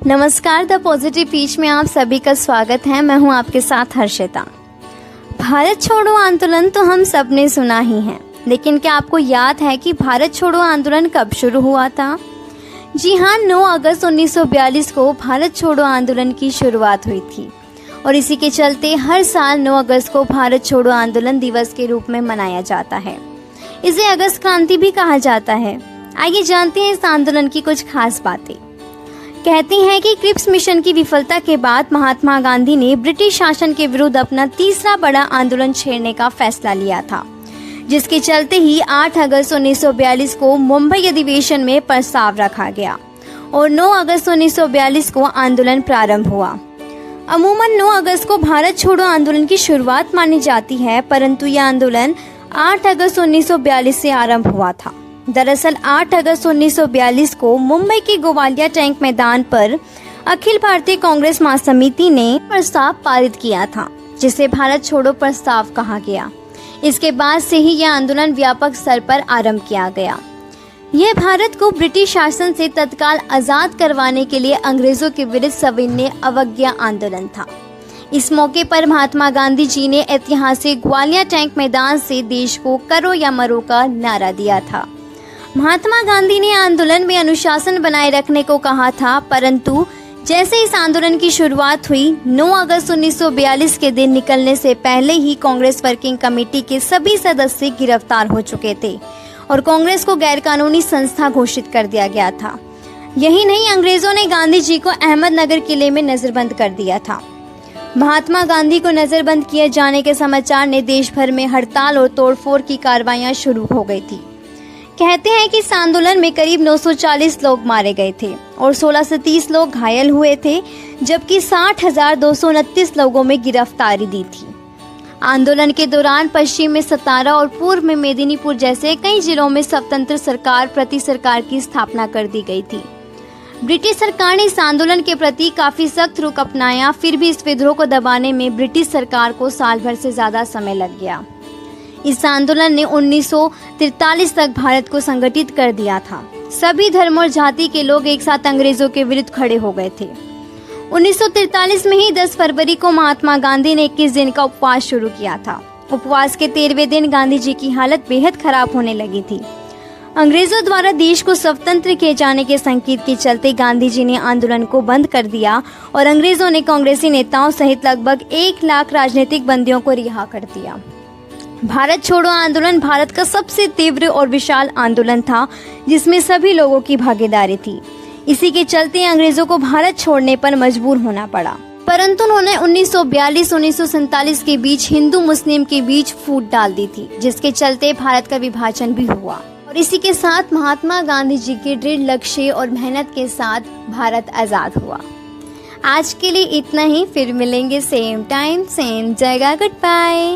नमस्कार, the positive peach में आप सभी का स्वागत है। मैं हूं आपके साथ हर्षिता। भारत छोड़ो आंदोलन तो हम सब ने सुना ही है, लेकिन क्या आपको याद है कि भारत छोड़ो आंदोलन कब शुरू हुआ था? जी हाँ, 9 अगस्त 1942 को भारत छोड़ो आंदोलन की शुरुआत हुई थी और इसी के चलते हर साल 9 अगस्त को भारत छोड़ो आंदोलन दिवस के रूप में मनाया जाता है। इसे अगस्त क्रांति भी कहा जाता है। आइए जानते हैं इस आंदोलन की कुछ खास बातें। कहती हैं कि क्रिप्स मिशन की विफलता के बाद महात्मा गांधी ने ब्रिटिश शासन के विरुद्ध अपना तीसरा बड़ा आंदोलन छेड़ने का फैसला लिया था, जिसके चलते ही 8 अगस्त 1942 को मुंबई अधिवेशन में प्रस्ताव रखा गया और 9 अगस्त 1942 को आंदोलन प्रारंभ हुआ। अमूमन 9 अगस्त को भारत छोड़ो आंदोलन की शुरुआत मानी जाती है, परंतु यह आंदोलन 8 अगस्त 1942 से आरंभ हुआ था। दरअसल 8 अगस्त 1942 को मुंबई के गोवालिया टैंक मैदान पर अखिल भारतीय कांग्रेस महासमिति ने प्रस्ताव पारित किया था, जिसे भारत छोड़ो प्रस्ताव कहा गया। इसके बाद से ही यह आंदोलन व्यापक स्तर पर आरंभ किया गया। यह भारत को ब्रिटिश शासन से तत्काल आजाद करवाने के लिए अंग्रेजों के विरुद्ध सविनय अवज्ञा आंदोलन था। इस मौके पर महात्मा गांधी जी ने ऐतिहासिक ग्वालियर टैंक मैदान से देश को करो या मरो का नारा दिया था। महात्मा गांधी ने आंदोलन में अनुशासन बनाए रखने को कहा था, परंतु जैसे इस आंदोलन की शुरुआत हुई, 9 अगस्त 1942 के दिन निकलने से पहले ही कांग्रेस वर्किंग कमेटी के सभी सदस्य गिरफ्तार हो चुके थे और कांग्रेस को गैरकानूनी संस्था घोषित कर दिया गया था। यही नहीं, अंग्रेजों ने गांधी जी को अहमदनगर किले में नजरबंद कर दिया था। महात्मा गांधी को नजरबंद किए जाने के समाचार ने देश भर में हड़ताल और तोड़फोड़ की कार्रवाइयां शुरू हो गई थी। कहते हैं कि इस आंदोलन में करीब 940 लोग मारे गए थे और 16 से 30 लोग घायल हुए थे, जबकि 60,229 लोगों में गिरफ्तारी दी थी। आंदोलन के दौरान पश्चिम में सतारा और पूर्व में मेदिनीपुर जैसे कई जिलों में स्वतंत्र सरकार प्रति सरकार की स्थापना कर दी गई थी। ब्रिटिश सरकार ने इस आंदोलन के प्रति काफी सख्त रुख अपनाया, फिर भी इस विद्रोह को दबाने में ब्रिटिश सरकार को साल भर से ज्यादा समय लग गया। इस आंदोलन ने 1943 तक भारत को संगठित कर दिया था। सभी धर्म और जाति के लोग एक साथ अंग्रेजों के विरुद्ध खड़े हो गए थे। 1943 में ही 10 फरवरी को महात्मा गांधी ने 21 दिन का उपवास शुरू किया था। उपवास के 13वें दिन गांधी जी की हालत बेहद खराब होने लगी थी। अंग्रेजों द्वारा देश को स्वतंत्र किए जाने के संकेत के चलते गांधी जी ने आंदोलन को बंद कर दिया और अंग्रेजों ने कांग्रेसी नेताओं सहित लगभग 1 लाख राजनीतिक बंदियों को रिहा कर दिया। भारत छोड़ो आंदोलन भारत का सबसे तीव्र और विशाल आंदोलन था, जिसमें सभी लोगों की भागीदारी थी। इसी के चलते अंग्रेजों को भारत छोड़ने पर मजबूर होना पड़ा, परंतु उन्होंने 1942-1947 के बीच हिंदू मुस्लिम के बीच फूट डाल दी थी, जिसके चलते भारत का विभाजन भी हुआ। और इसी के साथ महात्मा गांधी जी के दृढ़ लक्ष्य और मेहनत के साथ भारत आजाद हुआ। आज के लिए इतना ही, फिर मिलेंगे सेम टाइम सेम जगह। Good bye.